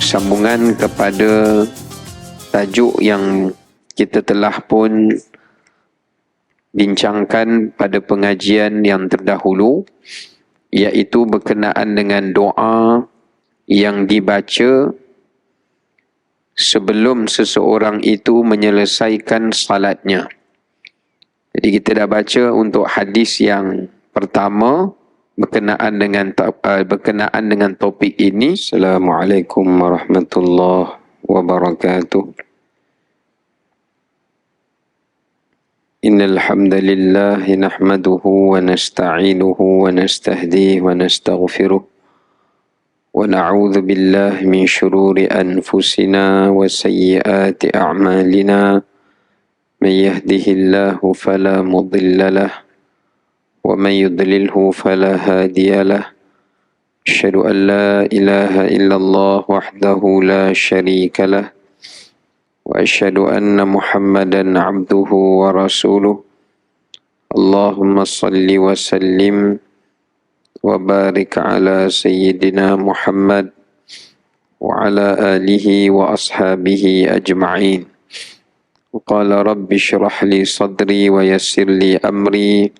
sambungan kepada tajuk yang kita telah pun bincangkan pada pengajian yang terdahulu, iaitu berkenaan dengan doa yang dibaca sebelum seseorang itu menyelesaikan salatnya. Jadi kita dah baca untuk hadis yang pertama berkenaan dengan topik ini. Assalamualaikum warahmatullahi wabarakatuh. Innal hamdalillah nahmaduhu wa nasta'inuhu wa nastahdihi wa nastaghfiruh wa na'udzu billahi min shururi anfusina wa sayyiati a'malina. من يهده الله فلا مضل له ومن يضلله فلا هادي له أشهد أن لا إله إلا الله وحده لا شريك له وأشهد أن محمدا عبده ورسوله اللهم صل وسلم وبارك على سيدنا محمد وعلى آله وأصحابه أجمعين. قال رب اشرح لي صدري ويسر لي أمري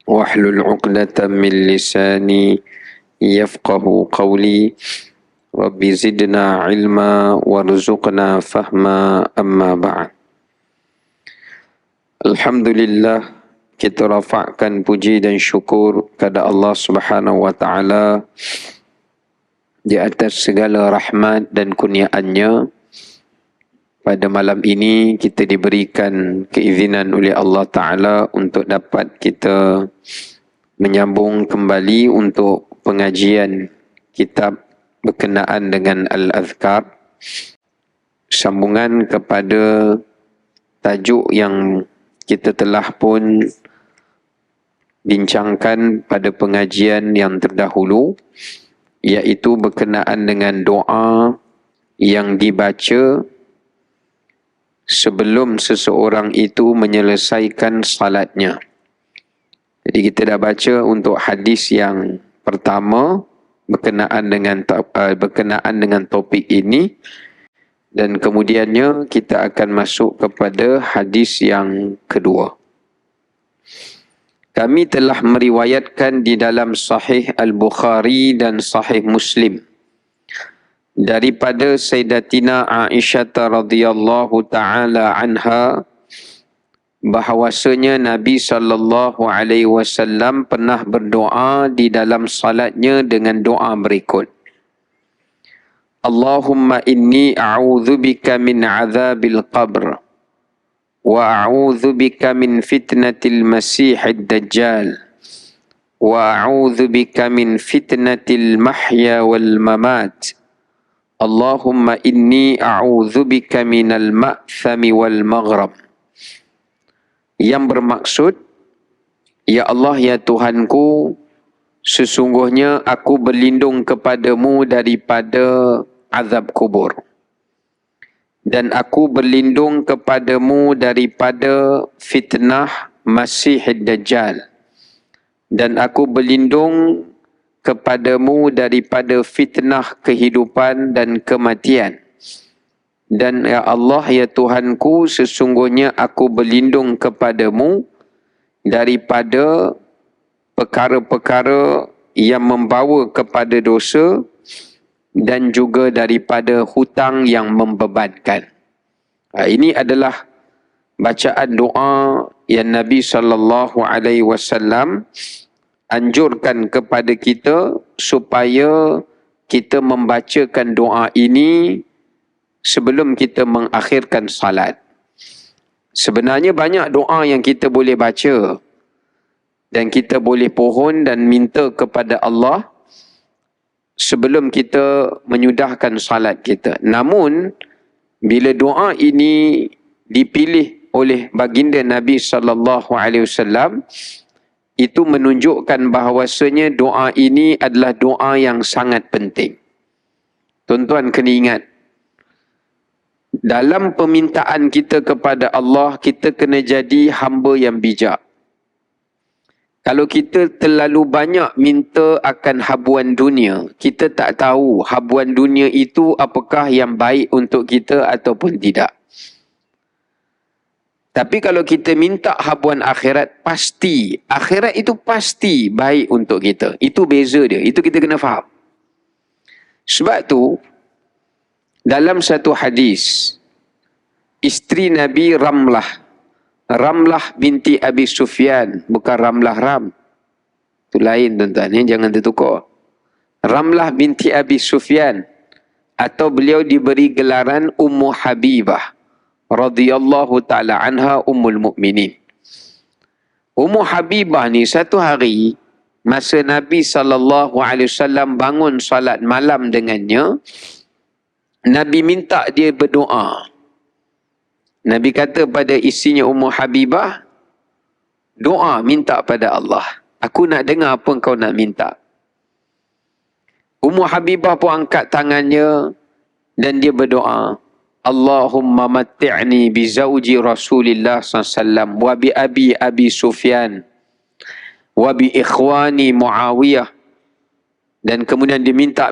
واحلل عقدة من لساني يفقه قولي رب زدنا علما وارزقنا فهما أما بعد. Alhamdulillah, kita rafa'kan puji dan syukur kepada Allah Subhanahu wa taala di atas segala rahmat dan kurniaannya. Pada malam ini kita diberikan keizinan oleh Allah Ta'ala untuk dapat kita menyambung kembali untuk pengajian kitab berkenaan dengan Al-Azkar, sambungan kepada tajuk yang kita telah pun bincangkan pada pengajian yang terdahulu, iaitu berkenaan dengan doa yang dibaca sebelum seseorang itu menyelesaikan salatnya. Jadi kita dah baca untuk hadis yang pertama berkenaan dengan topik ini, dan kemudiannya kita akan masuk kepada hadis yang kedua. Kami telah meriwayatkan di dalam Sahih Al-Bukhari dan Sahih Muslim daripada Sayyidatina Aisyah radhiyallahu taala anha bahawasanya Nabi sallallahu alaihi wasallam pernah berdoa di dalam salatnya dengan doa berikut: Allahumma inni a'udzubika min azabil qabr wa a'udzubika min fitnatil masiihid dajjal wa a'udzubika min fitnatil mahya wal mamat. Allahumma inni a'udzubika minal ma'thami wal maghrab. Yang bermaksud, ya Allah, ya Tuhanku, sesungguhnya aku berlindung kepadamu daripada azab kubur, dan aku berlindung kepadamu daripada fitnah Masihid Dajjal, dan aku berlindung kepadamu daripada fitnah kehidupan dan kematian. Dan ya Allah, ya Tuhanku, sesungguhnya aku berlindung kepadamu daripada perkara-perkara yang membawa kepada dosa dan juga daripada hutang yang membebankan. Ini adalah bacaan doa yang Nabi SAW anjurkan kepada kita supaya kita membacakan doa ini sebelum kita mengakhirkan salat. Sebenarnya banyak doa yang kita boleh baca dan kita boleh pohon dan minta kepada Allah sebelum kita menyudahkan salat kita. Namun bila doa ini dipilih oleh baginda Nabi SAW, itu menunjukkan bahawasanya doa ini adalah doa yang sangat penting. Tuan-tuan kena ingat, dalam permintaan kita kepada Allah, kita kena jadi hamba yang bijak. Kalau kita terlalu banyak minta akan habuan dunia, kita tak tahu habuan dunia itu apakah yang baik untuk kita ataupun tidak. Tapi kalau kita minta habuan akhirat, pasti. Akhirat itu pasti baik untuk kita. Itu beza dia. Itu kita kena faham. Sebab tu, dalam satu hadis, isteri Nabi Ramlah binti Abi Sufyan, bukan Ramlah Ram. Itu lain tuan-tuan, jangan tertukar. Ramlah binti Abi Sufyan, atau beliau diberi gelaran Ummu Habibah radhiyallahu taala anha ummul mukminin. Ummu Habibah ni satu hari masa Nabi SAW bangun salat malam dengannya, Nabi minta dia berdoa. Nabi kata pada isinya Ummu Habibah, doa minta pada Allah. Aku nak dengar apa kau nak minta. Ummu Habibah pun angkat tangannya dan dia berdoa, Allahumma matti'ni bi zawji Rasulillah SAW wa bi Abi Sufyan wa bi ikhwani Muawiyah. Dan kemudian dia minta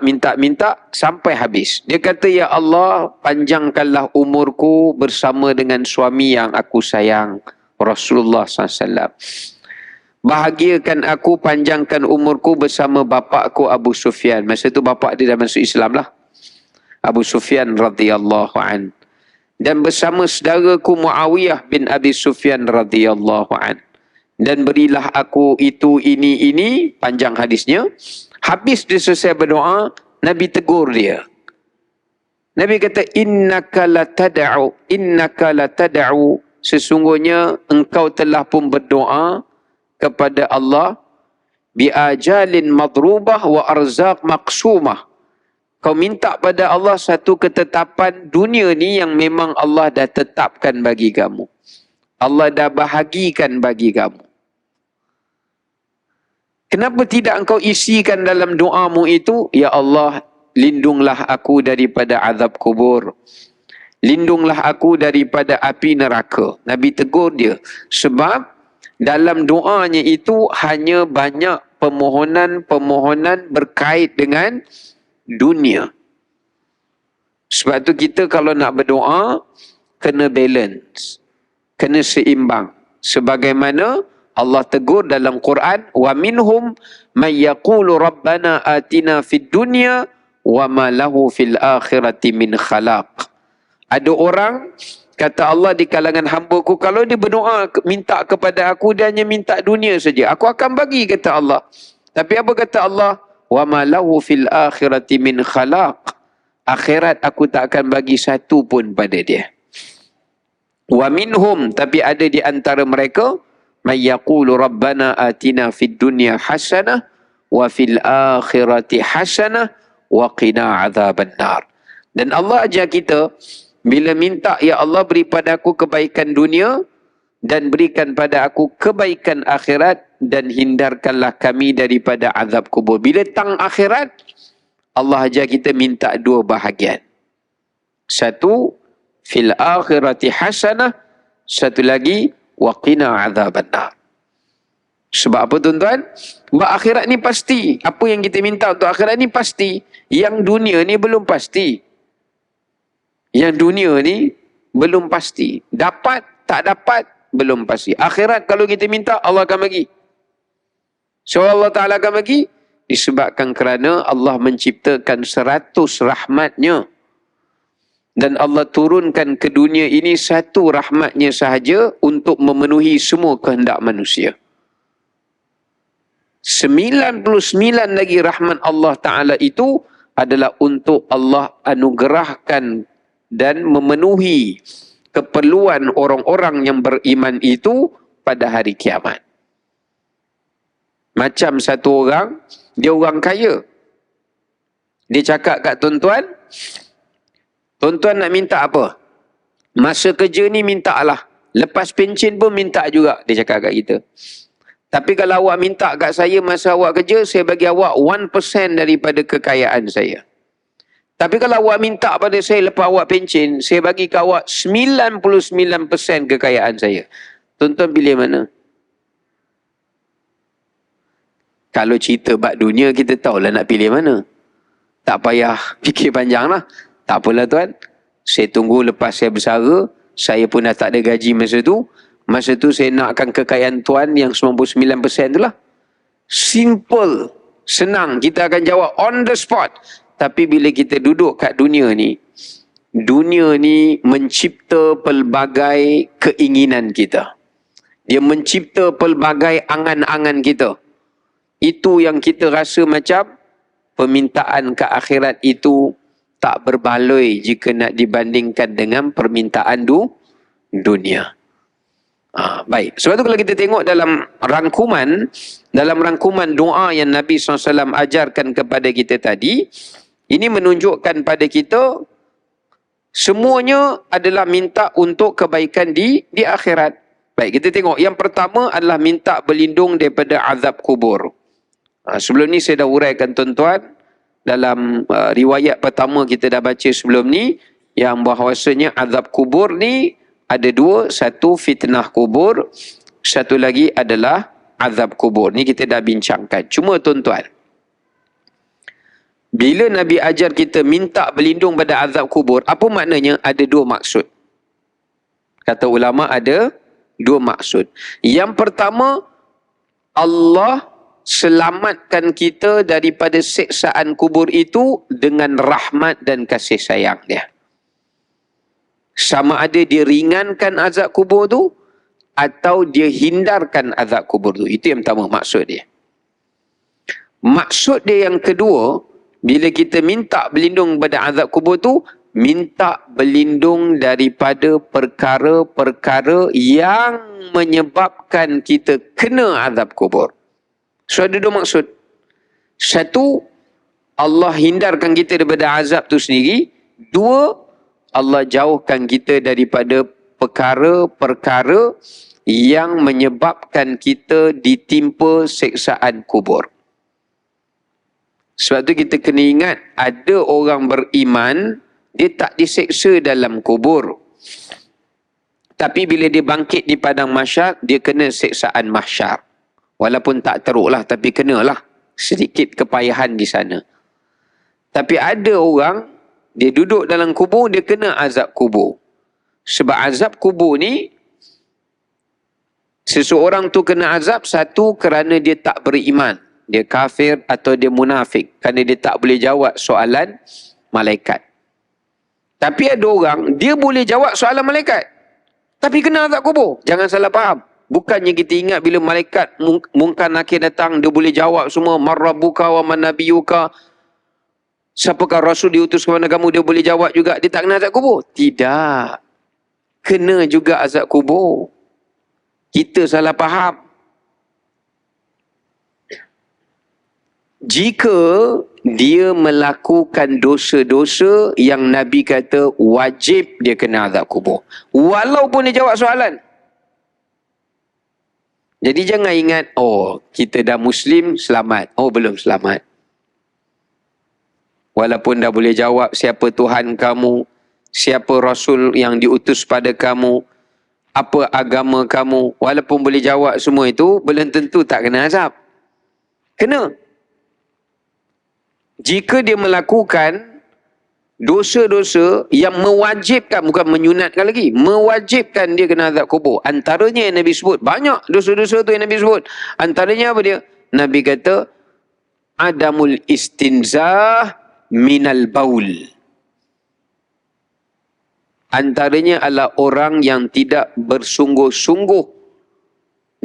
sampai habis. Dia kata, ya Allah, panjangkanlah umurku bersama dengan suami yang aku sayang, Rasulullah SAW. Bahagiakan aku, panjangkan umurku bersama bapakku Abu Sufyan. Masa itu bapak dia dah masuk Islam lah. Abu Sufyan radhiyallahu an. Dan bersama saudaraku Muawiyah bin Abi Sufyan radhiyallahu an. Dan berilah aku itu, ini, panjang hadisnya. Habis dia selesai berdoa, Nabi tegur dia. Nabi kata, innaka la tad'u, sesungguhnya engkau telah pun berdoa kepada Allah, bi ajalin madrubah wa arzaq maqsumah. Kau minta pada Allah satu ketetapan dunia ni yang memang Allah dah tetapkan bagi kamu. Allah dah bahagikan bagi kamu. Kenapa tidak engkau isikan dalam doamu itu, ya Allah, lindunglah aku daripada azab kubur. Lindunglah aku daripada api neraka. Nabi tegur dia. Sebab dalam doanya itu hanya banyak permohonan berkait dengan dunia. Sebab tu kita kalau nak berdoa, kena balance. Kena seimbang. Sebagaimana Allah tegur dalam Quran, wa minhum man yaqulu rabbana atina fid dunya wa ma lahu fil akhirati min khalaq. Ada orang kata Allah di kalangan hamba-Ku, kalau dia berdoa minta kepada aku, dia hanya minta dunia saja, aku akan bagi, kata Allah. Tapi apa kata Allah? Wa ma lahu fil akhirati min khalaq. Akhirat aku tak akan bagi satu pun pada dia. Wa minhum, tapi ada di antara mereka, may yaqulu rabbana atina fid dunya hasanah wa fil akhirati hasanah wa qina adzaban nar. Dan Allah ajar kita, bila minta, ya Allah beri pada aku kebaikan dunia dan berikan pada aku kebaikan akhirat dan hindarkanlah kami daripada azab kubur. Bila tang akhirat, Allah ajar kita minta dua bahagian. Satu, fil akhirati hasanah. Satu lagi, wa qina adzaban nar. Sebab apa tuan-tuan? Sebab akhirat ni pasti. Apa yang kita minta untuk akhirat ni pasti. Yang dunia ni belum pasti. Yang dunia ni belum pasti. Dapat, tak dapat, belum pasti. Akhirat kalau kita minta, Allah akan bagi. So Allah Ta'ala akan bagi. Disebabkan kerana Allah menciptakan 100 rahmatnya. Dan Allah turunkan ke dunia ini satu rahmatnya sahaja untuk memenuhi semua kehendak manusia. 99 lagi rahmat Allah Ta'ala itu adalah untuk Allah anugerahkan dan memenuhi keperluan orang-orang yang beriman itu pada hari kiamat. Macam satu orang, dia orang kaya. Dia cakap kat tuan-tuan, tuan-tuan nak minta apa? Masa kerja ni minta lah. Lepas pencen pun minta juga, dia cakap kat kita. Tapi kalau awak minta kat saya masa awak kerja, saya bagi awak 1% daripada kekayaan saya. Tapi kalau awak minta pada saya lepas awak pencen, saya bagi kat awak 99% kekayaan saya. Tuan-tuan pilih mana? Kalau cerita bab dunia, kita tahulah nak pilih mana. Tak payah fikir panjang lah. Tak apalah tuan. Saya tunggu lepas saya bersara. Saya pun dah tak ada gaji masa tu. Masa tu saya nakkan kekayaan tuan yang 99% tu lah. Simple. Senang. Kita akan jawab on the spot. Tapi bila kita duduk kat dunia ni mencipta pelbagai keinginan kita. Dia mencipta pelbagai angan-angan kita. Itu yang kita rasa macam permintaan ke akhirat itu tak berbaloi jika nak dibandingkan dengan permintaan dunia. Baik. Sebab tu kalau kita tengok dalam rangkuman doa yang Nabi SAW ajarkan kepada kita tadi, ini menunjukkan pada kita semuanya adalah minta untuk kebaikan di akhirat. Baik, kita tengok. Yang pertama adalah minta berlindung daripada azab kubur. Sebelum ni saya dah uraikan tuan-tuan. Dalam riwayat pertama kita dah baca sebelum ni, yang bahawasanya azab kubur ni ada dua. Satu fitnah kubur, satu lagi adalah azab kubur. Ni kita dah bincangkan. Cuma tuan-tuan, bila Nabi ajar kita minta berlindung pada azab kubur, apa maknanya? Ada dua maksud. Kata ulama ada dua maksud. Yang pertama, Allah selamatkan kita daripada siksaan kubur itu dengan rahmat dan kasih sayang dia. Sama ada dia ringankan azab kubur tu atau dia hindarkan azab kubur tu. Itu yang pertama maksud dia. Maksud dia yang kedua, bila kita minta berlindung pada azab kubur tu, minta berlindung daripada perkara-perkara yang menyebabkan kita kena azab kubur. So ada dua maksud. Satu, Allah hindarkan kita daripada azab tu sendiri. Dua, Allah jauhkan kita daripada perkara-perkara yang menyebabkan kita ditimpa siksaan kubur. Sebab tu kita kena ingat, ada orang beriman, dia tak diseksa dalam kubur. Tapi bila dia bangkit di padang mahsyar, dia kena siksaan mahsyar. Walaupun tak teruk lah, tapi kenalah sedikit kepayahan di sana. Tapi ada orang, dia duduk dalam kubur, dia kena azab kubur. Sebab azab kubur ni, seseorang tu kena azab, satu kerana dia tak beriman. Dia kafir atau dia munafik. Kerana dia tak boleh jawab soalan malaikat. Tapi ada orang, dia boleh jawab soalan malaikat. Tapi kena azab kubur. Jangan salah faham. Bukannya kita ingat bila malaikat Munkar Nakir datang, dia boleh jawab semua. Man rabbuka wa man nabiyuka. Siapakah Rasul diutus kepada kamu, dia boleh jawab juga. Dia tak kena azab kubur? Tidak. Kena juga azab kubur. Kita salah faham. Jika dia melakukan dosa-dosa yang Nabi kata wajib dia kena azab kubur. Walaupun dia jawab soalan. Jadi jangan ingat, oh kita dah Muslim, selamat. Oh belum selamat. Walaupun dah boleh jawab siapa Tuhan kamu, siapa Rasul yang diutus pada kamu, apa agama kamu, walaupun boleh jawab semua itu, belum tentu tak kena azab. Kena. Jika dia melakukan dosa-dosa yang mewajibkan, bukan menyunatkan lagi, mewajibkan dia kena azab kubur. Antaranya yang Nabi sebut, banyak dosa-dosa tu yang Nabi sebut. Antaranya apa dia? Nabi kata, adamul istinzah minal baul. Antaranya adalah orang yang tidak bersungguh-sungguh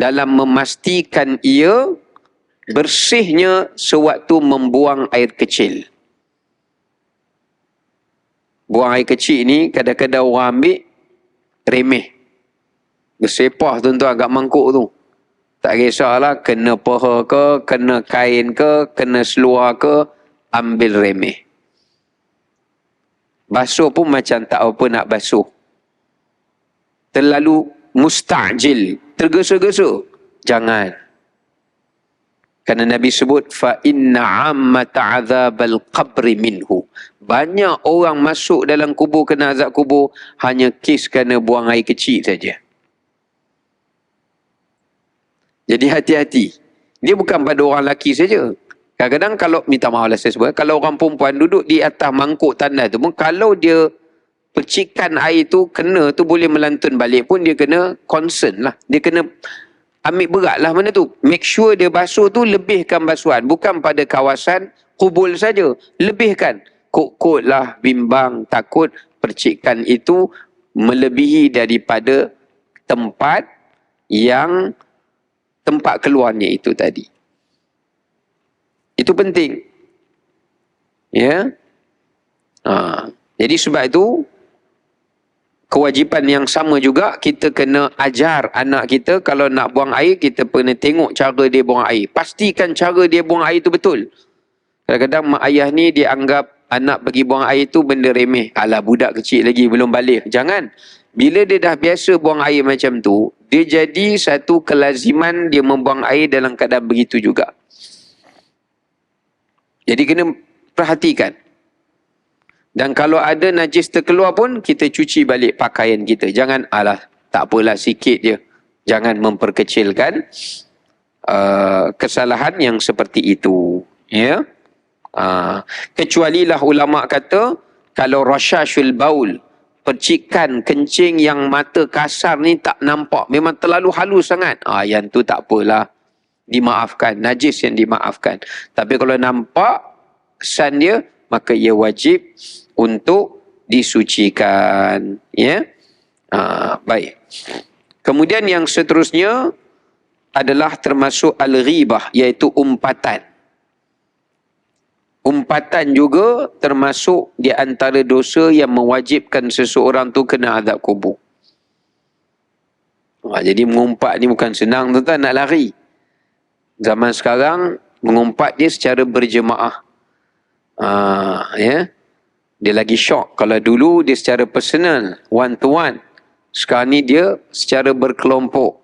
dalam memastikan ia bersihnya sewaktu membuang air kecil. Buang air kecil ni kadang-kadang orang ambil remeh. Bersepah tuan-tuan agak mangkuk tu. Tak kisahlah kena paha ke, kena kain ke, kena seluar ke, ambil remeh. Basuh pun macam tak apa nak basuh. Terlalu mustajil, tergesa-gesa. Jangan. Kerana Nabi sebut, fa inna ammata azabal qabri minhu. Banyak orang masuk dalam kubur kena azab kubur hanya kes kerana buang air kecil saja. Jadi hati-hati. Dia bukan pada orang lelaki saja. Kadang-kadang kalau, minta maaf lah saya sebut, kalau orang perempuan duduk di atas mangkuk tandas tu pun, kalau dia percikan air tu kena tu boleh melantun balik pun, dia kena concern lah. Dia kena ambil berat lah benda tu. Make sure dia basuh tu, lebihkan basuhan. Bukan pada kawasan kubul saja. Lebihkan. Kot-kot lah, bimbang, takut percikan itu melebihi daripada tempat keluarnya itu tadi. Itu penting. Ya. Jadi sebab itu, kewajipan yang sama juga, kita kena ajar anak kita, kalau nak buang air, kita kena tengok cara dia buang air. Pastikan cara dia buang air itu betul. Kadang-kadang mak ayah ni dia anggap anak pergi buang air tu benda remeh. Alah, budak kecil lagi, belum balik. Jangan. Bila dia dah biasa buang air macam tu, dia jadi satu kelaziman dia membuang air dalam keadaan begitu juga. Jadi kena perhatikan. Dan kalau ada najis terkeluar pun, kita cuci balik pakaian kita. Jangan, alah, tak apalah, sikit je. Jangan memperkecilkan kesalahan yang seperti itu. Ya. Kecualilah ulama' kata, kalau rasyashul baul, percikan kencing yang mata kasar ni tak nampak, memang terlalu halus sangat. Yang tu tak apalah, dimaafkan, najis yang dimaafkan. Tapi kalau nampak kesan dia, maka ia wajib untuk disucikan. Ya. Baik. Kemudian yang seterusnya adalah termasuk al-ghibah, iaitu umpatan. Umpatan juga termasuk di antara dosa yang mewajibkan seseorang tu kena azab kubur. Jadi mengumpat ni bukan senang, tuan-tuan, nak lari. Zaman sekarang mengumpat dia secara berjemaah. Ya. Dia lagi syok. Kalau dulu dia secara personal, one to one. Sekarang ni dia secara berkelompok.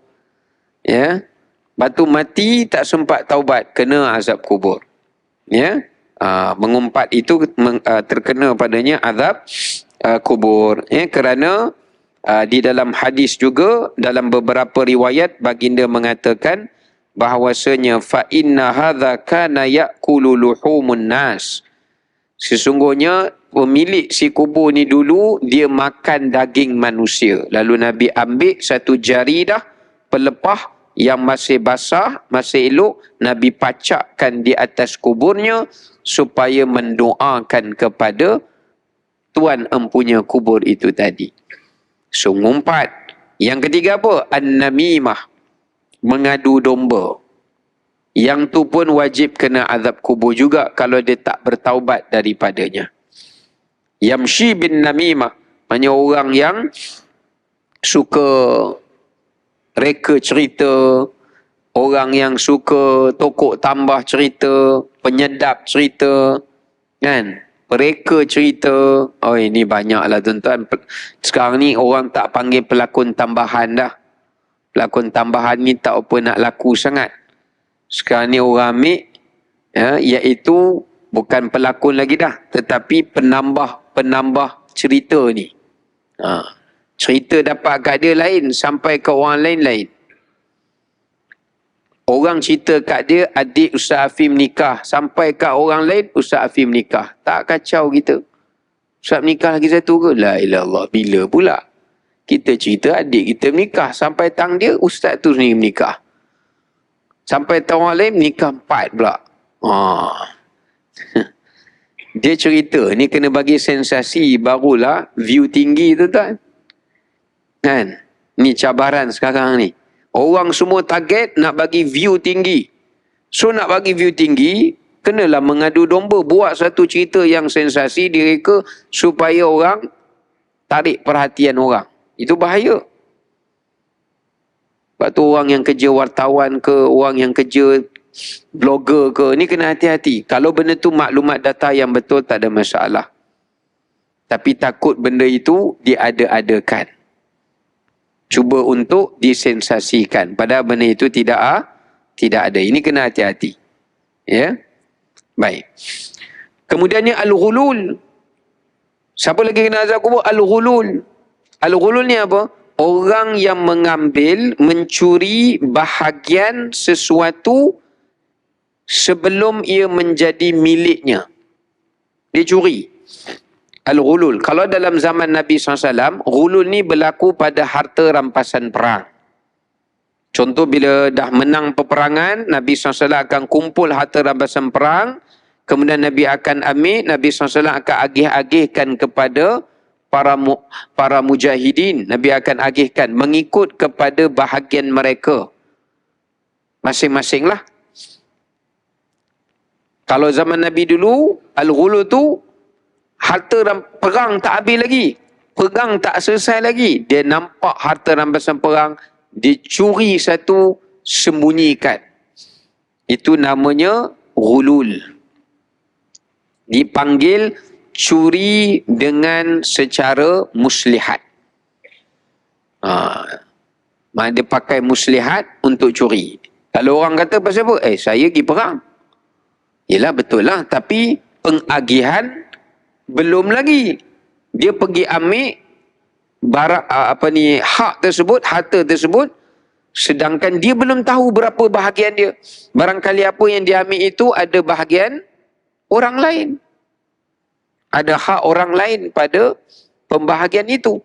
Ya. Batu mati tak sempat taubat, kena azab kubur. Ya. Mengumpat itu terkena padanya azab kubur. Ya. Kerana di dalam hadis juga, dalam beberapa riwayat, baginda mengatakan bahawasanya fa inna hadza kana ya'kulu luhumun nas. Sesungguhnya pemilik si kubur ni dulu dia makan daging manusia. Lalu Nabi ambil satu jaridah pelepah yang masih basah, masih elok, Nabi pacakkan di atas kuburnya supaya mendoakan kepada tuan empunya kubur itu tadi. So, ngumpat. Yang ketiga apa? An-namimah, mengadu domba. Yang tu pun wajib kena azab kubur juga kalau dia tak bertaubat daripadanya. Yamshi bin namimah, maknanya orang yang suka reka cerita, orang yang suka tokok tambah cerita, penyedap cerita, kan? Mereka cerita. Oh, ini banyaklah tuan-tuan. Sekarang ni orang tak panggil pelakon tambahan dah. Pelakon tambahan ni tak apa nak laku sangat. Sekarang ni orang ambil, ya, iaitu bukan pelakon lagi dah, tetapi penambah cerita ni. Cerita dapat kat dia lain, sampai ke orang lain. Orang cerita kat dia, adik Ustaz Afim nikah, sampai kat orang lain, Ustaz Afim nikah. Tak kacau kita. Ustaz nikah lagi satu ke? La ilallah, bila pula? Kita cerita adik kita menikah, sampai tang dia, Ustaz tu ni menikah. Sampai tahu orang lain, nikah 4 pula. Dia cerita, ni kena bagi sensasi, barulah view tinggi tu tuan. Kan? Ni cabaran sekarang ni. Orang semua target nak bagi view tinggi. So nak bagi view tinggi, kenalah mengadu domba, buat satu cerita yang sensasi direka supaya orang tarik perhatian orang. Itu bahaya. Sebab tu orang yang kerja wartawan ke, orang yang kerja blogger ke, ni kena hati-hati. Kalau benda tu maklumat data yang betul, tak ada masalah. Tapi takut benda itu diada-adakan. Cuba untuk disensasikan. Padahal benda itu tidak ada. Ini kena hati-hati. Ya. Baik. Kemudiannya al-ghulul. Siapa lagi kena azab kubur? Al-ghulul. Al-ghulul ni apa? Orang yang mengambil, mencuri bahagian sesuatu sebelum ia menjadi miliknya. Dia curi. Al-ghulul. Kalau dalam zaman Nabi SAW, ghulul ni berlaku pada harta rampasan perang. Contoh bila dah menang peperangan, Nabi SAW akan kumpul harta rampasan perang, kemudian Nabi akan ambil, Nabi SAW akan agih-agihkan kepada para mujahidin. Nabi akan agihkan mengikut kepada bahagian mereka. Masing-masing lah. Kalau zaman Nabi dulu, al-ghulu tu, harta perang tak habis lagi. Perang tak selesai lagi. Dia nampak harta rampasan perang, dia curi satu, sembunyikan. Itu namanya ghulul. Dipanggil curi dengan secara muslihat. Dia pakai muslihat untuk curi. Kalau orang kata pasal apa? Saya pergi perang. Yelah betul lah, tapi pengagihan belum lagi. Dia pergi ambil barang hak tersebut, harta tersebut, sedangkan dia belum tahu berapa bahagian dia. Barangkali apa yang dia ambil itu ada bahagian orang lain. Ada hak orang lain pada pembahagian itu.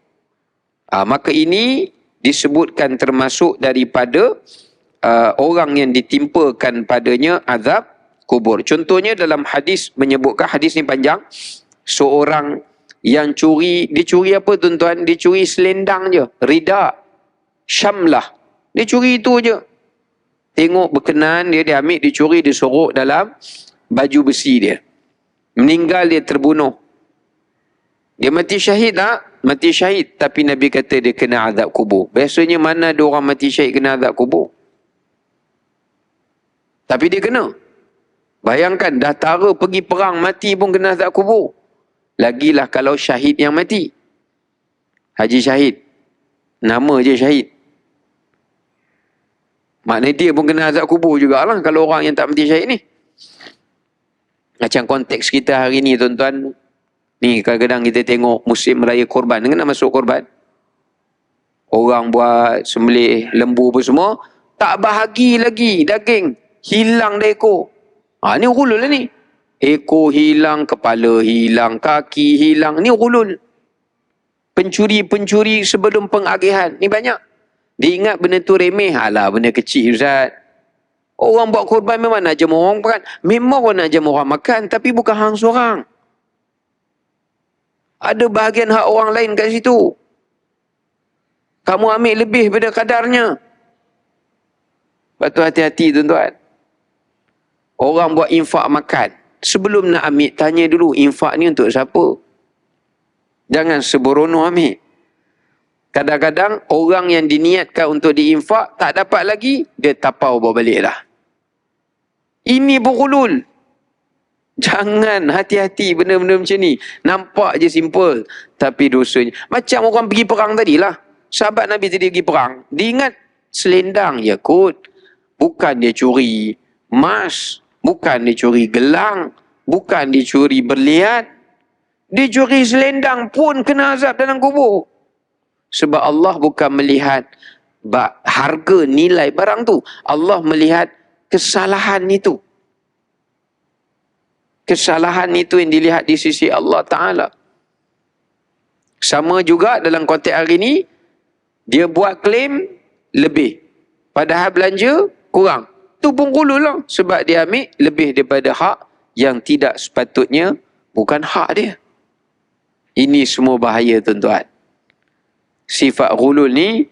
Maka ini disebutkan termasuk daripada orang yang ditimpakan padanya azab kubur. Contohnya dalam hadis menyebutkan, hadis ni panjang, seorang yang curi, dia curi apa tuan-tuan? Dia curi selendang je, rida, syamlah. Dia curi itu je. Tengok berkenan, dia ambil, dia curi, dia sorok dalam baju besi dia. Meninggal, dia terbunuh. Dia mati syahid tak? Mati syahid. Tapi Nabi kata dia kena azab kubur. Biasanya mana ada orang mati syahid kena azab kubur? Tapi dia kena. Bayangkan, dah tara pergi perang, mati pun kena azab kubur. Lagilah kalau syahid yang mati. Haji Syahid. Nama je syahid. Maknanya dia pun kena azab kubur jugalah kalau orang yang tak mati syahid ni. Macam konteks kita hari ni tuan-tuan. Ni kadang-kadang kita tengok musim raya korban. Kena masuk korban. Orang buat sembelih lembu pun semua. Tak bahagi lagi daging. Hilang dah ekor. Ni ghulul lah ni. Ekor hilang, kepala hilang, kaki hilang. Ni ghulul. Pencuri-pencuri sebelum pengagihan. Ni banyak. Dia ingat benda tu remeh. Alah, benda kecil Ustaz. Orang buat korban memang nak jamu orang makan. Memang orang nak jamu orang makan. Tapi bukan hang seorang. Ada bahagian hak orang lain kat situ. Kamu ambil lebih daripada kadarnya. Lepas tu hati-hati tuan-tuan. Orang buat infak makan. Sebelum nak ambil, tanya dulu, infak ni untuk siapa? Jangan sembrono ambil. Kadang-kadang orang yang diniatkan untuk diinfak, tak dapat lagi, dia tapau bawa balik dah. Ini berghulul. Jangan, hati-hati benda-benda macam ni. Nampak je simple, tapi dosanya. Macam orang pergi perang tadilah. Sahabat Nabi tadi pergi perang. Dia ingat selendang je kot. Bukan dia curi emas. Bukan dia curi gelang. Bukan dia curi berlian. Dia curi selendang pun kena azab dalam kubur. Sebab Allah bukan melihat harga nilai barang tu. Allah melihat kesalahan itu. Kesalahan itu yang dilihat di sisi Allah Ta'ala. Sama juga dalam konteks hari ini, dia buat klaim lebih. Padahal belanja kurang. Itu pun ghulul lah. Sebab dia ambil lebih daripada hak yang tidak sepatutnya bukan hak dia. Ini semua bahaya tuan-tuan. Sifat ghulul ni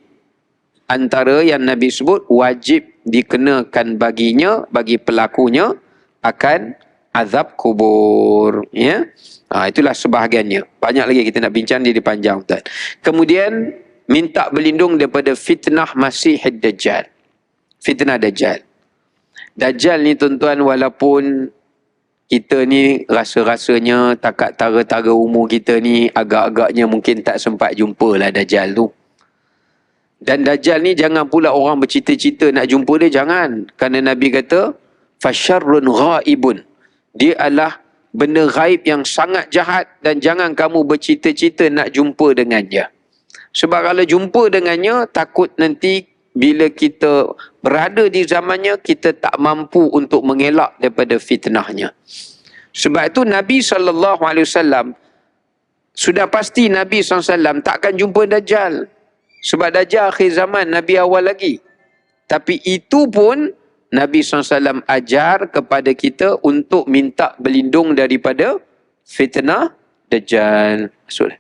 antara yang Nabi sebut wajib dikenakan baginya, bagi pelakunya akan azab kubur. Ya? Itulah sebahagiannya. Banyak lagi kita nak bincang, dia panjang tuan. Kemudian minta berlindung daripada fitnah Masih Dajjal. Fitnah Dajjal. Dajjal ni tuan-tuan, walaupun kita ni rasa-rasanya takat tara-tara umur kita ni agak-agaknya mungkin tak sempat jumpa lah Dajjal tu. Dan Dajjal ni jangan pula orang bercita-cita nak jumpa dia, jangan. Kerana Nabi kata, fasyarrun ghaibun. Dia adalah benda ghaib yang sangat jahat dan jangan kamu bercita-cita nak jumpa dengannya. Sebab kalau jumpa dengannya, takut nanti bila kita berada di zamannya, kita tak mampu untuk mengelak daripada fitnahnya. Sebab itu Nabi SAW, sudah pasti Nabi SAW takkan jumpa Dajjal. Sebab Dajjal akhir zaman, Nabi awal lagi. Tapi itu pun Nabi SAW ajar kepada kita untuk minta berlindung daripada fitnah Dajjal. Masuk.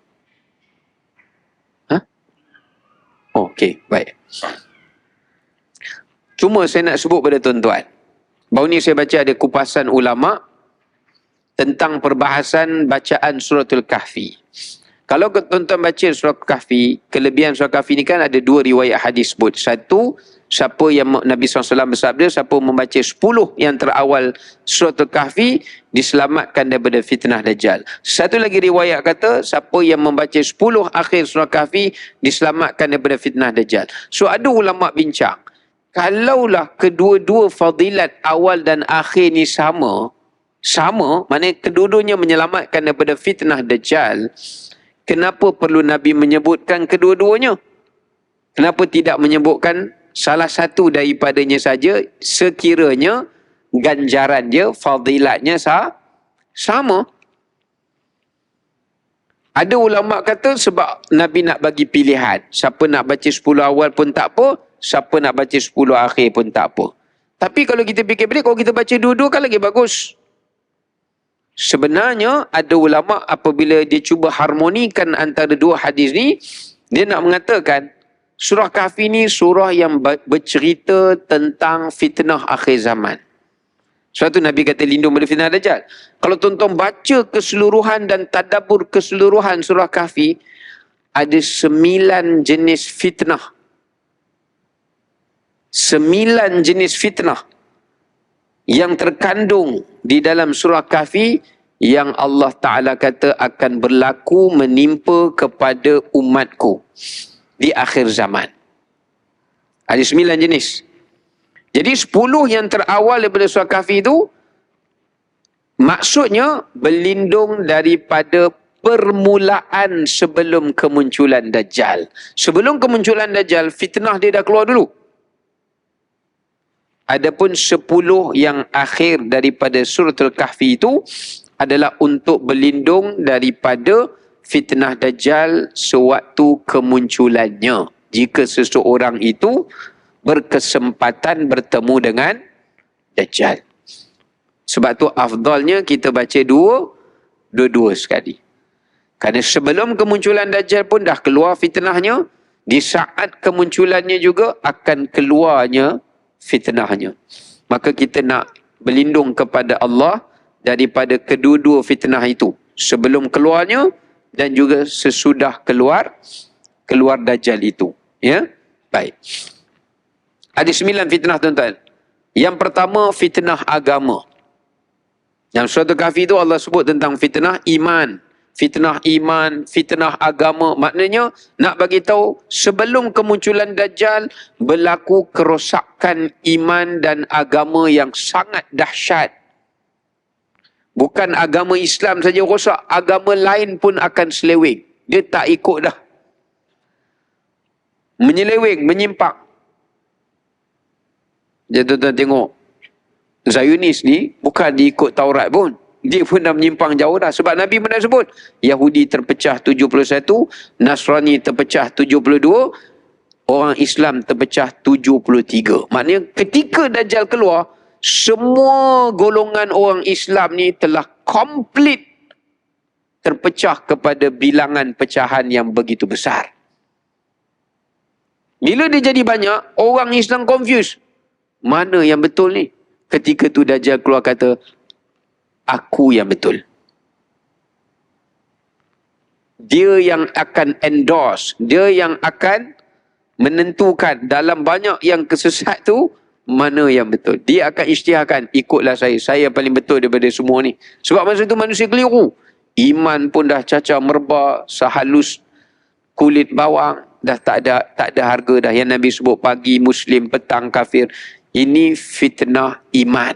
Okey, baik. Cuma saya nak sebut pada tuan-tuan. Baru ni saya baca ada kupasan ulama tentang perbahasan bacaan suratul Kahfi. Kalau tuan-tuan baca surah Kahfi, kelebihan surah Kahfi ni kan ada dua riwayat hadis sebut. Satu, siapa yang Nabi SAW bersabda, siapa membaca 10 yang terawal suratul Kahfi, diselamatkan daripada fitnah Dajjal. Satu lagi riwayat kata, siapa yang membaca 10 akhir surah Kahfi, diselamatkan daripada fitnah Dajjal. So ada ulama bincang, kalaulah kedua-dua fadilat awal dan akhir ni sama, maknanya kedua-duanya menyelamatkan daripada fitnah Dajjal, kenapa perlu Nabi menyebutkan kedua-duanya? Kenapa tidak menyebutkan salah satu daripadanya saja, sekiranya ganjaran dia, fadilatnya sama? Ada ulama kata sebab Nabi nak bagi pilihan. Siapa nak baca 10 awal pun tak apa, siapa nak baca 10 akhir pun tak apa. Tapi kalau kita fikir balik, kalau kita baca dua-dua kan lagi bagus. Sebenarnya ada ulama apabila dia cuba harmonikan antara dua hadis ni, dia nak mengatakan surah Kahfi ni surah yang bercerita tentang fitnah akhir zaman. Sebab tu Nabi kata lindung dari fitnah Dajjal. Kalau tuan-tuan baca keseluruhan dan tadabbur keseluruhan surah Kahfi, ada 9 jenis fitnah. 9 jenis fitnah yang terkandung di dalam surah Kahfi yang Allah Ta'ala kata akan berlaku menimpa kepada umatku di akhir zaman. Ada 9 jenis. Jadi 10 yang terawal daripada surah Kahfi itu, maksudnya berlindung daripada permulaan sebelum kemunculan Dajjal. Sebelum kemunculan Dajjal, fitnah dia dah keluar dulu. Adapun 10 yang akhir daripada suratul Kahfi itu adalah untuk berlindung daripada fitnah Dajjal sewaktu kemunculannya. Jika seseorang itu berkesempatan bertemu dengan Dajjal. Sebab tu afdalnya kita baca dua-dua sekali. Kerana sebelum kemunculan Dajjal pun dah keluar fitnahnya, di saat kemunculannya juga akan keluarnya fitnahnya. Maka kita nak berlindung kepada Allah daripada kedua-dua fitnah itu. Sebelum keluarnya dan juga sesudah keluar Dajjal itu. Ya? Baik. Ada 9 fitnah tuan-tuan. Yang pertama fitnah agama. Yang surah Kahfi itu Allah sebut tentang fitnah iman. Fitnah iman, fitnah agama. Maknanya nak bagi tahu sebelum kemunculan Dajjal berlaku kerosakan iman dan agama yang sangat dahsyat. Bukan agama Islam saja rosak, agama lain pun akan seleweng. Dia tak ikut dah. Menyeleweng, menyimpang. Jadi tuan-tuan tengok, Zionis ni bukan diikut Taurat pun. Dia pun dah menyimpang jauh dah. Sebab Nabi pernah sebut, Yahudi terpecah 71, Nasrani terpecah 72, orang Islam terpecah 73. Maknanya ketika Dajjal keluar, semua golongan orang Islam ni telah komplit terpecah kepada bilangan pecahan yang begitu besar. Bila dia jadi banyak, orang Islam confused. Mana yang betul ni? Ketika tu Dajjal keluar kata, aku yang betul. Dia yang akan endorse, dia yang akan menentukan dalam banyak yang kesesat tu, mana yang betul. Dia akan isytiharkan, ikutlah saya yang paling betul daripada semua ni. Sebab masa tu manusia keliru. Iman pun dah cacar merbak, sehalus kulit bawang, dah tak ada harga dah. Yang Nabi sebut pagi Muslim, petang kafir. Ini fitnah iman.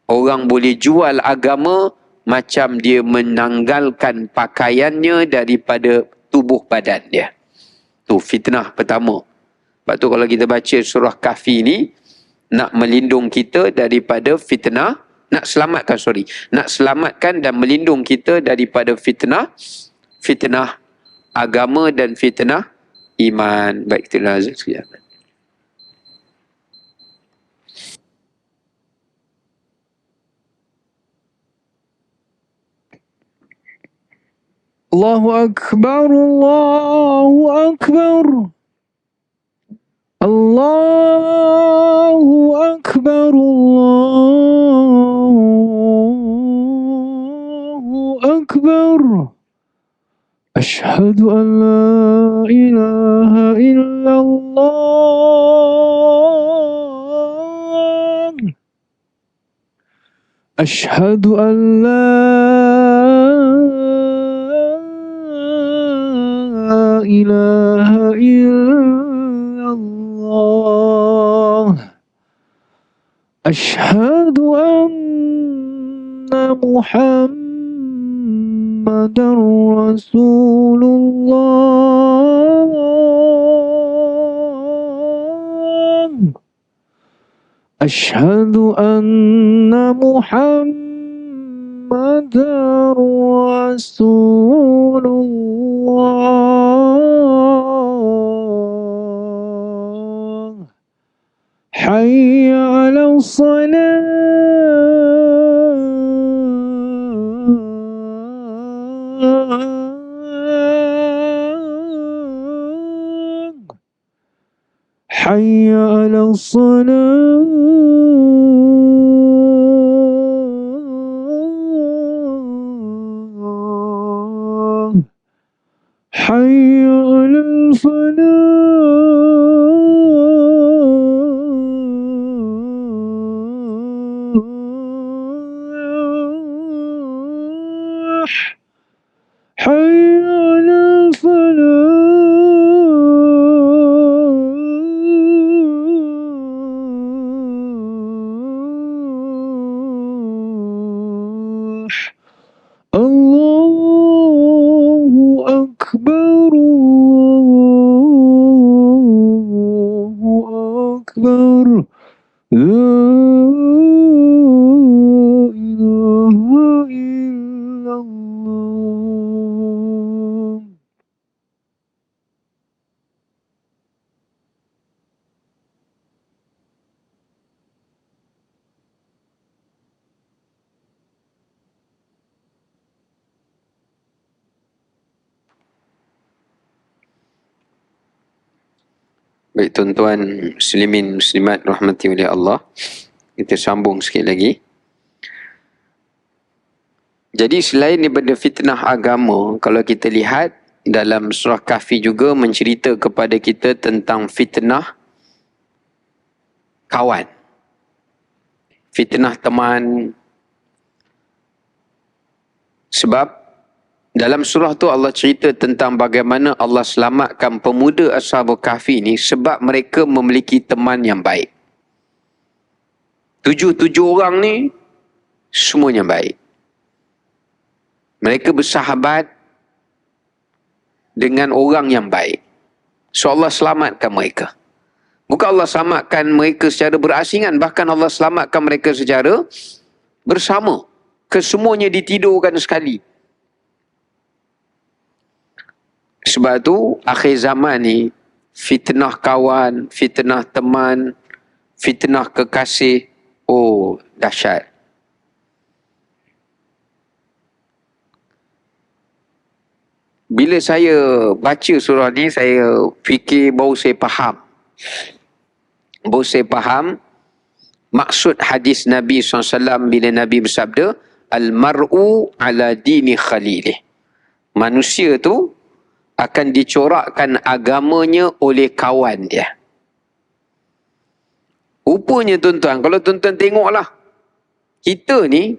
Orang boleh jual agama macam dia menanggalkan pakaiannya daripada tubuh badan dia. Tu fitnah pertama. Sebab tu kalau kita baca surah Kahfi ni, nak melindung kita daripada fitnah, nak selamatkan dan melindung kita daripada fitnah agama dan fitnah iman. Baik, itulah sekalian. Allahu Akbar, Allahu Akbar, Allahu Akbar, Allahu Akbar. Ashhadu an la ilaha illallah. Ashhadu an la ilaha illallah. Ashhadu anna Muhammadar Rasulullah. Ashhadu anna Muhammadar Rasulullah. Hayya 'ala salat. Hayya 'ala salat. Hayya 'alal falah. Hayya 'alal falah. Allahu Akbar, Allahu Akbar. La ilaha illallah. Baik tuan-tuan muslimin muslimat rahmati oleh Allah, kita sambung sikit lagi. Jadi selain daripada fitnah agama, kalau kita lihat dalam surah Kahfi juga mencerita kepada kita tentang fitnah kawan, fitnah teman. Sebab dalam surah tu Allah cerita tentang bagaimana Allah selamatkan pemuda Ashabul Kahfi ni sebab mereka memiliki teman yang baik. Tujuh orang ni semuanya baik. Mereka bersahabat dengan orang yang baik. So Allah selamatkan mereka. Bukan Allah selamatkan mereka secara berasingan, bahkan Allah selamatkan mereka secara bersama. Kesemuanya ditidurkan sekali. Sebab tu akhir zaman ni fitnah kawan, fitnah teman, fitnah kekasih, oh dahsyat. Bila saya baca surah ni, saya fikir baru saya faham. Baru saya faham maksud hadis Nabi SAW bila Nabi bersabda, Al-mar'u ala dini khalilih. Manusia tu akan dicorakkan agamanya oleh kawan dia. Rupanya tuan-tuan, kalau tuan-tuan tengoklah, kita ni,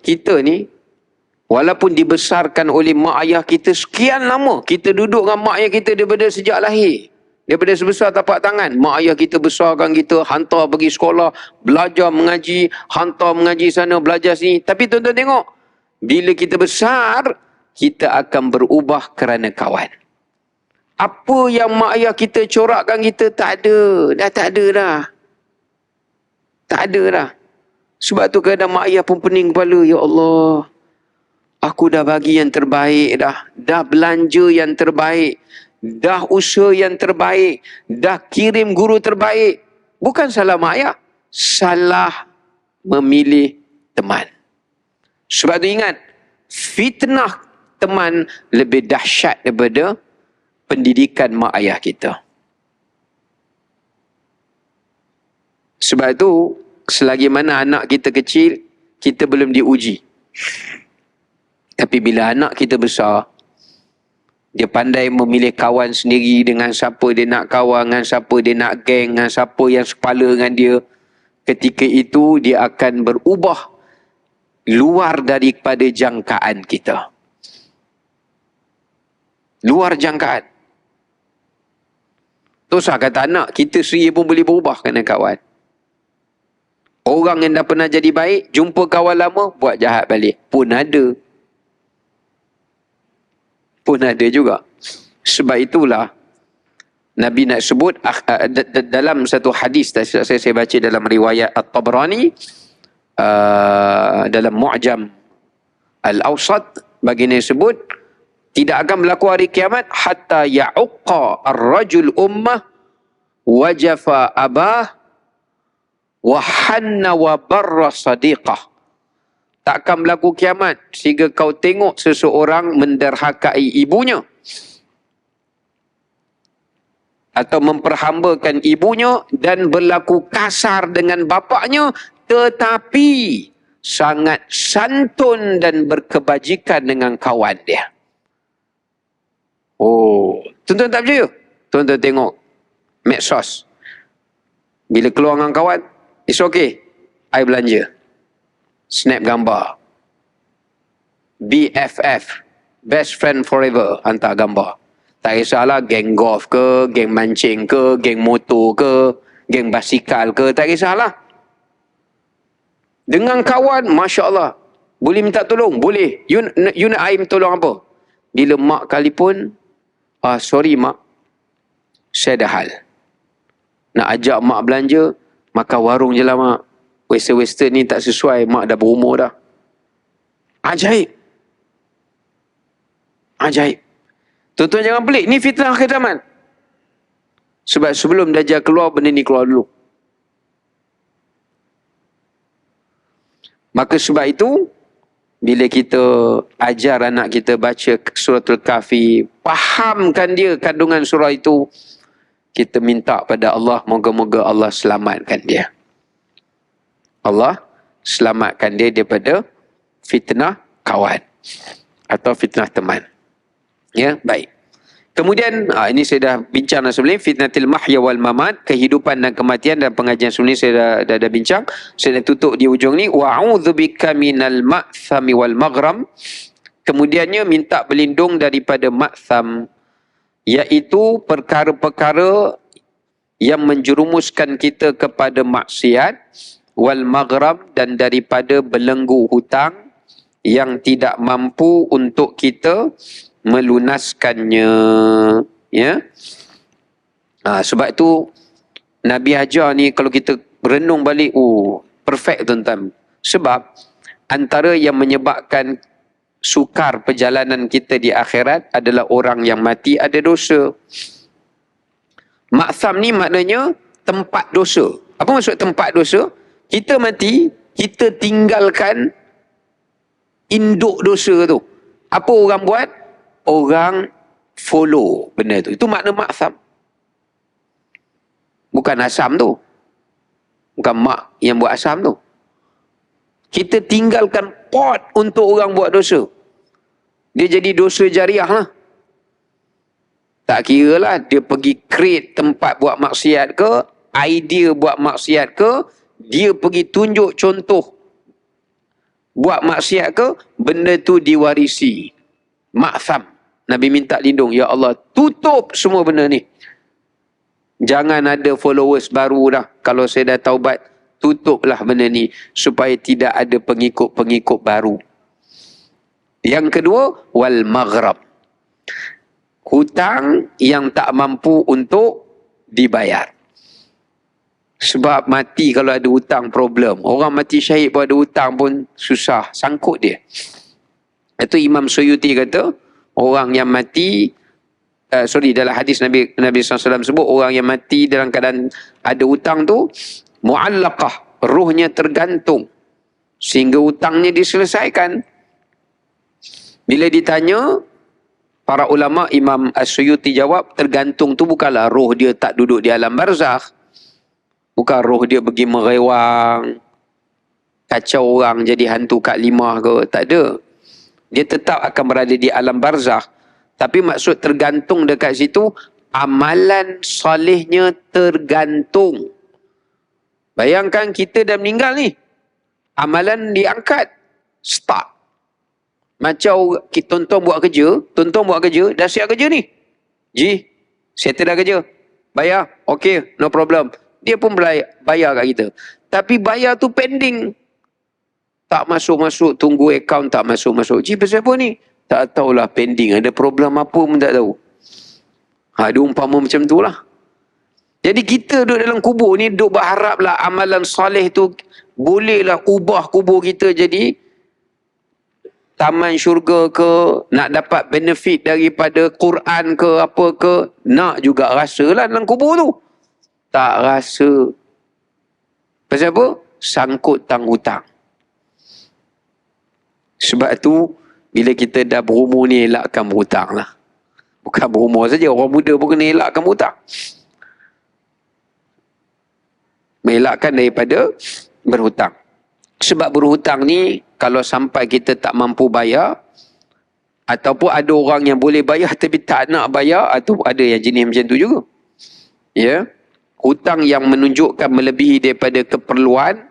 walaupun dibesarkan oleh mak ayah kita sekian lama, kita duduk dengan mak ayah kita daripada sejak lahir. Daripada sebesar tapak tangan, mak ayah kita besarkan kita, hantar pergi sekolah, belajar mengaji, hantar mengaji sana, belajar sini. Tapi tuan-tuan tengok, bila kita besar, kita akan berubah kerana kawan. Apa yang mak ayah kita corakkan kita, tak ada. Dah tak ada dah. Tak ada dah. Sebab tu kadang mak ayah pun pening kepala. Ya Allah, aku dah bagi yang terbaik dah. Dah belanja yang terbaik. Dah usaha yang terbaik. Dah kirim guru terbaik. Bukan salah mak ayah. Salah memilih teman. Sebab tu ingat, fitnah teman lebih dahsyat daripada pendidikan mak ayah kita. Sebab itu, selagi mana anak kita kecil, kita belum diuji. Tapi bila anak kita besar, dia pandai memilih kawan sendiri, dengan siapa dia nak kawan, dengan siapa dia nak geng, dengan siapa yang sepala dengan dia. Ketika itu, dia akan berubah luar daripada jangkaan kita. Luar jangkaan. Tu sah kata anak, kita sendiri pun boleh berubah kerana kawan. Orang yang dah pernah jadi baik, jumpa kawan lama, buat jahat balik. Pun ada. Pun ada juga. Sebab itulah, Nabi nak sebut, dalam satu hadis, saya baca dalam riwayat At-Tabrani, dalam Mu'jam Al-Awsat, baginda sebut, tidak akan berlaku hari kiamat hatta ya'uqqa ar-rajul ummah wa jafa abah wa hanna wa barra sadiqah. Tak akan berlaku kiamat sehingga kau tengok seseorang menderhakai ibunya atau memperhambakan ibunya dan berlaku kasar dengan bapaknya, tetapi sangat santun dan berkebajikan dengan kawan dia. Oh, tuan-tuan tak percaya? Tuan-tuan tengok medsos. Bila keluar dengan kawan, it's okay, I belanja. Snap gambar. BFF, best friend forever, hantar gambar. Tak kisahlah geng golf ke, geng mancing ke, geng motor ke, geng basikal ke, tak kisahlah. Dengan kawan, Masya Allah. Boleh minta tolong? Boleh. You nak I tolong apa? Bila mak kali pun, sorry mak, saya dah hal. Nak ajak mak belanja, makan warung je lah mak. Western-western ni tak sesuai, mak dah berumur dah. Ajaib. Ajaib. Tuan-tuan jangan pelik, ni fitnah akhir zaman. Sebab sebelum Dajjal keluar, benda ni keluar dulu. Maka sebab itu, bila kita ajar anak kita baca suratul Kahfi, fahamkan dia kandungan surah itu, kita minta pada Allah, moga-moga Allah selamatkan dia. Allah selamatkan dia daripada fitnah kawan atau fitnah teman. Ya, baik. Kemudian, ini saya dah bincang sebelum ini, fitnatil mahya wal mamat, kehidupan dan kematian, dan pengajian sebelum ini saya dah bincang. Saya dah tutup di ujung ni, wa'udzubika minal ma'thami wal maghram. Kemudiannya minta berlindung daripada ma'tham, iaitu perkara-perkara yang menjerumuskan kita kepada maksiat, wal maghram, dan daripada belenggu hutang yang tidak mampu untuk kita melunaskannya. Ya. Sebab itu Nabi ajar ni, kalau kita renung balik, perfect tuan-tuan. Sebab antara yang menyebabkan sukar perjalanan kita di akhirat adalah orang yang mati ada dosa. Ma'tham ni maknanya tempat dosa. Apa maksud tempat dosa? Kita mati, kita tinggalkan induk dosa tu. Apa orang buat? Orang follow benda tu. Itu makna ma'tham. Bukan asam tu. Bukan mak yang buat asam tu. Kita tinggalkan pot untuk orang buat dosa. Dia jadi dosa jariah lah. Tak kira lah dia pergi create tempat buat maksiat ke, idea buat maksiat ke, dia pergi tunjuk contoh buat maksiat ke, benda tu diwarisi. Ma'tham. Nabi minta lindung, ya Allah, tutup semua benda ni. Jangan ada followers baru dah. Kalau saya dah taubat, tutuplah benda ni supaya tidak ada pengikut-pengikut baru. Yang kedua, wal maghrab. hutang yang tak mampu untuk dibayar. Sebab mati kalau ada hutang problem. Orang mati syahid pun ada hutang pun susah. Sangkut dia. Itu Imam Suyuti kata, orang yang mati, dalam hadis Nabi SAW sebut, orang yang mati dalam keadaan ada hutang tu, mu'allaqah, ruhnya tergantung. Sehingga hutangnya diselesaikan. Bila ditanya, para ulama, Imam As-Suyuti jawab, tergantung tu bukanlah roh dia tak duduk di alam barzakh. Bukan roh dia pergi merewang, kacau orang jadi hantu Kak Limah ke. Tak ada. Dia tetap akan berada di alam barzakh. Tapi maksud tergantung dekat situ, amalan solehnya tergantung. Bayangkan kita dah meninggal ni. Amalan diangkat. Start. Macam tuan-tuan buat kerja, dah siap kerja ni. Ji, settle dah kerja. Bayar? Okey, no problem. Dia pun bayar kat kita. Tapi bayar tu pending. Tak masuk-masuk, tunggu akaun tak masuk-masuk. Ji, pasal apa ni? Tak tahulah, pending. Ada problem apa pun tak tahu. Ada umpama macam tu lah. Jadi kita duduk dalam kubur ni, duduk berharaplah amalan soleh tu bolehlah ubah kubur kita jadi taman syurga ke, nak dapat benefit daripada Quran ke, apa ke, nak juga rasalah dalam kubur tu. Tak rasa. Pasal apa? Sangkut hutang. Sebab tu, bila kita dah berumur ni, elakkan berhutang lah. Bukan berumur saja, orang muda pun kena elakkan berhutang. Melakkan daripada berhutang. Sebab berhutang ni, kalau sampai kita tak mampu bayar, ataupun ada orang yang boleh bayar tapi tak nak bayar, atau ada yang jenis macam tu juga. Ya. Hutang yang menunjukkan melebihi daripada keperluan,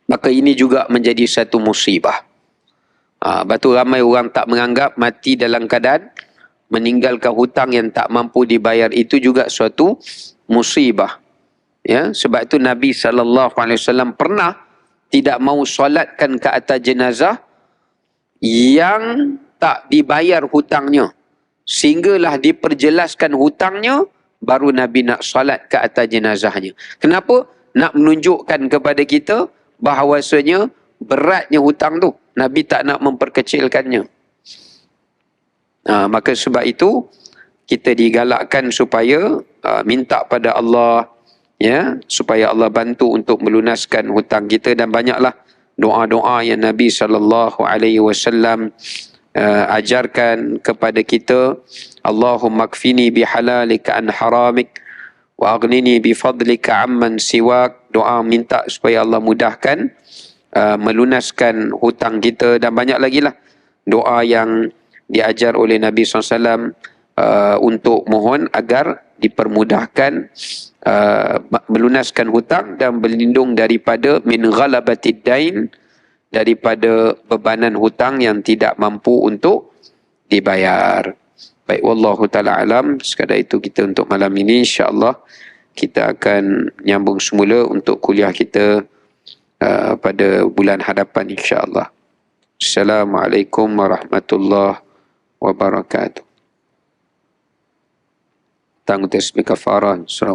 maka ini juga menjadi satu musibah. Lepas tu ramai orang tak menganggap mati dalam keadaan meninggalkan hutang yang tak mampu dibayar itu juga suatu musibah. Ya, sebab itu Nabi SAW pernah tidak mahu solatkan ke atas jenazah yang tak dibayar hutangnya. Sehinggalah diperjelaskan hutangnya, baru Nabi nak solat ke atas jenazahnya. Kenapa? Nak menunjukkan kepada kita bahawasanya beratnya hutang tu. Nabi tak nak memperkecilkannya. Maka sebab itu, kita digalakkan supaya minta pada Allah, ya, supaya Allah bantu untuk melunaskan hutang kita. Dan banyaklah doa-doa yang Nabi SAW ajarkan kepada kita. Allahumma kfini bihalalika an haramik wa aghnini bifadlika amman siwak. Doa minta supaya Allah mudahkan melunaskan hutang kita. Dan banyak lagi lah doa yang diajar oleh Nabi SAW untuk mohon agar dipermudahkan melunaskan hutang dan berlindung daripada min ghalabatid dain, daripada bebanan hutang yang tidak mampu untuk dibayar. Baik, wallahu taala alam. Sekadar itu kita untuk malam ini. InsyaAllah kita akan nyambung semula untuk kuliah kita pada bulan hadapan insyaAllah. Assalamualaikum warahmatullahi wabarakatuh. Tanggung tasbih kafarah. Surah